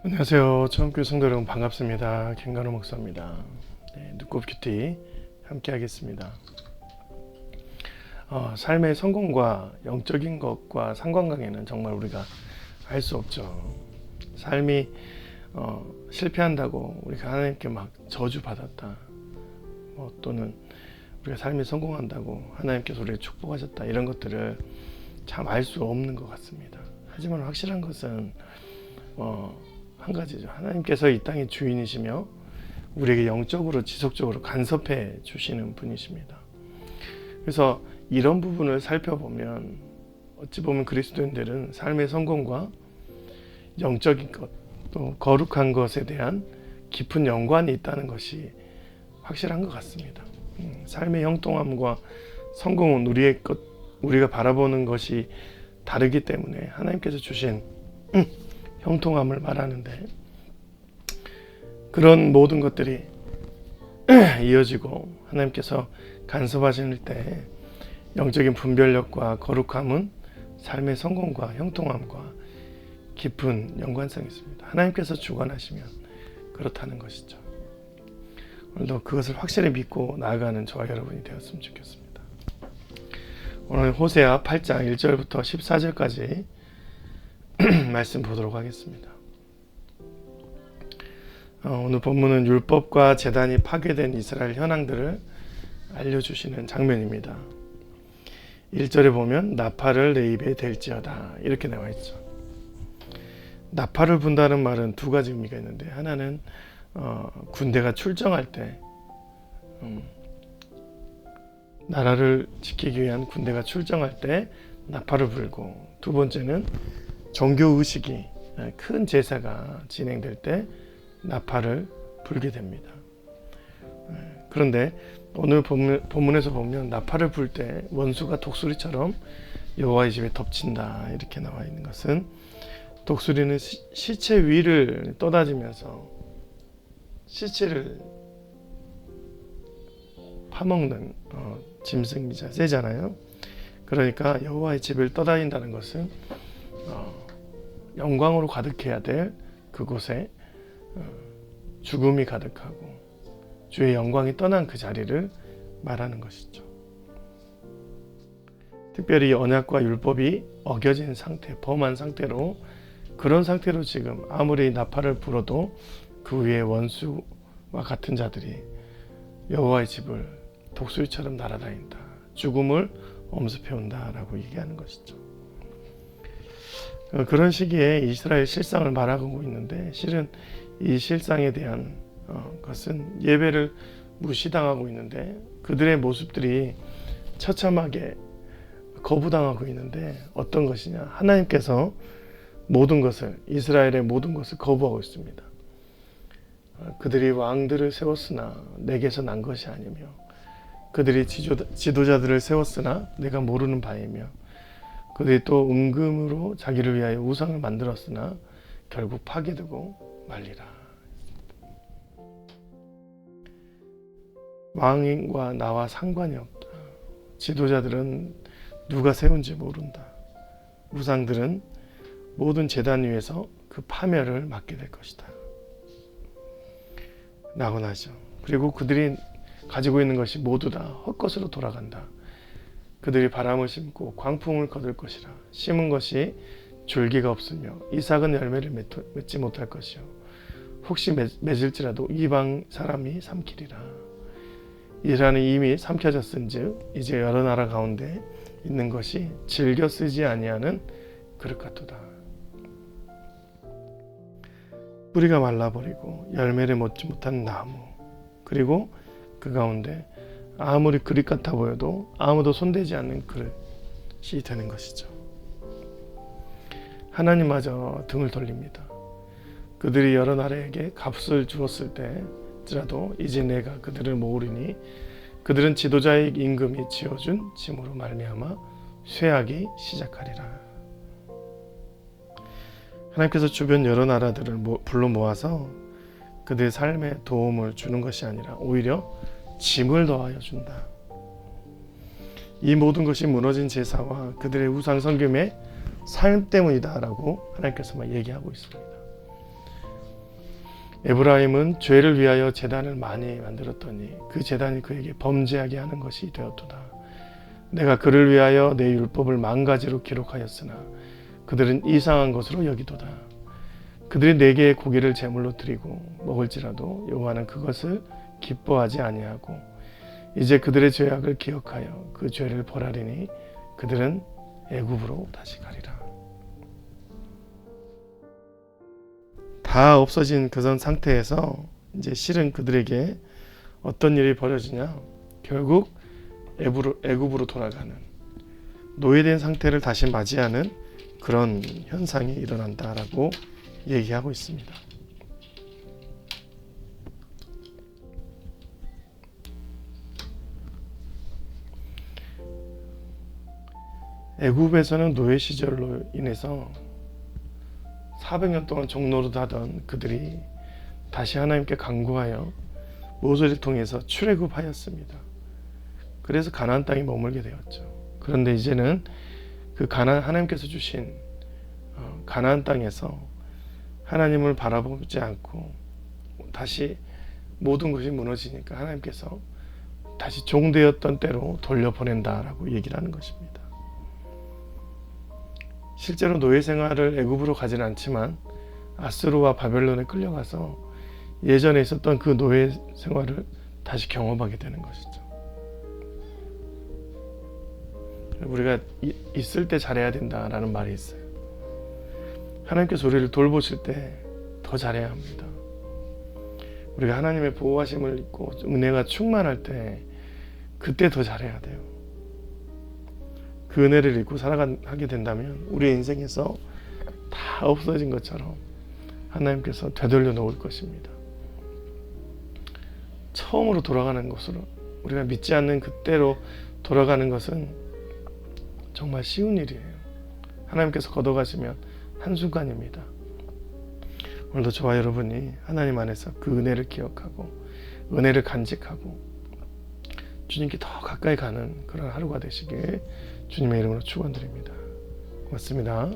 안녕하세요. 처음교회 성도 여러분 반갑습니다. 김관우 목사입니다. 눈곱큐티 함께 하겠습니다. 삶의 성공과 영적인 것과 상관관계는 정말 우리가 알 수 없죠. 삶이 실패한다고 우리가 하나님께 막 저주받았다, 또는 우리가 삶이 성공한다고 하나님께서 우리를 축복하셨다, 이런 것들을 참 알 수 없는 것 같습니다. 하지만 확실한 것은 한 가지죠. 하나님께서 이 땅의 주인이시며 우리에게 영적으로 지속적으로 간섭해 주시는 분이십니다. 그래서 이런 부분을 살펴보면 어찌 보면 그리스도인들은 삶의 성공과 영적인 것, 또 거룩한 것에 대한 깊은 연관이 있다는 것이 확실한 것 같습니다. 삶의 형통함과 성공은 우리가 바라보는 것이 다르기 때문에 하나님께서 주신 형통함을 말하는데, 그런 모든 것들이 이어지고 하나님께서 간섭하실 때 영적인 분별력과 거룩함은 삶의 성공과 형통함과 깊은 연관성이 있습니다. 하나님께서 주관하시면 그렇다는 것이죠. 오늘도 그것을 확실히 믿고 나아가는 저와 여러분이 되었으면 좋겠습니다. 오늘 호세아 8장 1절부터 14절까지 말씀 보도록 하겠습니다. 오늘 본문은 율법과 제단이 파괴된 이스라엘 현황들을 알려주시는 장면입니다. 1절에 보면 나팔을 내 입에 댈지어다, 이렇게 나와 있죠. 나팔을 분다는 말은 두 가지 의미가 있는데, 하나는 군대가 출정할 때, 나라를 지키기 위한 군대가 출정할 때 나팔을 불고, 두 번째는 종교의식이, 큰 제사가 진행될 때 나팔을 불게 됩니다. 그런데 오늘 본문에서 보면 나팔을 불 때 원수가 독수리처럼 여호와의 집에 덮친다, 이렇게 나와 있는 것은, 독수리는 시체 위를 떠다니면서 시체를 파먹는 짐승이자 새잖아요. 그러니까 여호와의 집을 떠다닌다는 것은 영광으로 가득해야 될 그곳에 죽음이 가득하고 주의 영광이 떠난 그 자리를 말하는 것이죠. 특별히 언약과 율법이 어겨진 상태, 범한 상태로, 그런 상태로 지금 아무리 나팔을 불어도 그 위에 원수와 같은 자들이 여호와의 집을 독수리처럼 날아다닌다, 죽음을 엄습해온다 라고 얘기하는 것이죠. 그런 시기에 이스라엘 실상을 말하고 있는데, 실은 이 실상에 대한 것은 예배를 무시당하고 있는데, 그들의 모습들이 처참하게 거부당하고 있는데, 어떤 것이냐, 하나님께서 모든 것을, 이스라엘의 모든 것을 거부하고 있습니다. 그들이 왕들을 세웠으나 내게서 난 것이 아니며, 그들이 지도자들을 세웠으나 내가 모르는 바이며, 그들이 또 은금으로 자기를 위하여 우상을 만들었으나 결국 파괴되고 말리라. 왕과 나와 상관이 없다. 지도자들은 누가 세운지 모른다. 우상들은 모든 제단 위에서 그 파멸을 맡게 될 것이다 라고 하죠. 그리고 그들이 가지고 있는 것이 모두 다 헛것으로 돌아간다. 그들이 바람을 심고 광풍을 거둘 것이라. 심은 것이 줄기가 없으며 이삭은 열매를 맺지 못할 것이요, 혹시 맺을지라도 이방 사람이 삼키리라. 이스라엘은 이미 삼켜졌은즉 이제 여러 나라 가운데 있는 것이 즐겨 쓰지 아니하는 그릇 같도다. 뿌리가 말라버리고 열매를 맺지 못한 나무, 그리고 그 가운데 아무리 그릇 같아 보여도 아무도 손대지 않는 그릇이 되는 것이죠. 하나님마저 등을 돌립니다. 그들이 여러 나라에게 값을 주었을 때라도 이제 내가 그들을 모으리니 그들은 지도자의 임금이 지어준 짐으로 말미암아 쇠하기 시작하리라. 하나님께서 주변 여러 나라들을 불러 모아서 그들의 삶에 도움을 주는 것이 아니라 오히려 짐을 더하여 준다. 이 모든 것이 무너진 제사와 그들의 우상 섬김의 삶 때문이다라고 하나님께서 막 얘기하고 있습니다. 에브라임은 죄를 위하여 제단을 많이 만들었더니 그 제단이 그에게 범죄하게 하는 것이 되었도다. 내가 그를 위하여 내 율법을 만가지로 기록하였으나 그들은 이상한 것으로 여기도다. 그들이 내게 고기를 제물로 드리고 먹을지라도 여호와는 그것을 기뻐하지 아니하고 이제 그들의 죄악을 기억하여 그 죄를 벌하리니 그들은 애굽으로 다시 가리라. 다 없어진 그전 상태에서 이제 실은 그들에게 어떤 일이 벌어지냐? 결국 애굽으로 돌아가는 노예된 상태를 다시 맞이하는 그런 현상이 일어난다라고 얘기하고 있습니다. 애굽에서는 노예 시절로 인해서 400년 동안 종노릇하던 그들이 다시 하나님께 간구하여 모세를 통해서 출애굽하였습니다. 그래서 가나안 땅에 머물게 되었죠. 그런데 이제는 그 하나님께서 주신 가나안 땅에서 하나님을 바라보지 않고 다시 모든 것이 무너지니까 하나님께서 다시 종되었던 때로 돌려보낸다라고 얘기를 하는 것입니다. 실제로 노예 생활을 애굽으로 가지는 않지만 아수르와 바벨론에 끌려가서 예전에 있었던 그 노예 생활을 다시 경험하게 되는 것이죠. 우리가 있을 때 잘해야 된다라는 말이 있어요. 하나님께서 우리를 돌보실 때 더 잘해야 합니다. 우리가 하나님의 보호하심을 입고 은혜가 충만할 때 그때 더 잘해야 돼요. 그 은혜를 입고 살아가게 된다면 우리의 인생에서 다 없어진 것처럼 하나님께서 되돌려 놓을 것입니다. 처음으로 돌아가는 것으로 우리가 믿지 않는 그때로 돌아가는 것은 정말 쉬운 일이에요. 하나님께서 걷어가시면 한순간입니다. 오늘도 저와 여러분이 하나님 안에서 그 은혜를 기억하고 은혜를 간직하고 주님께 더 가까이 가는 그런 하루가 되시길 주님의 이름으로 축원드립니다. 고맙습니다.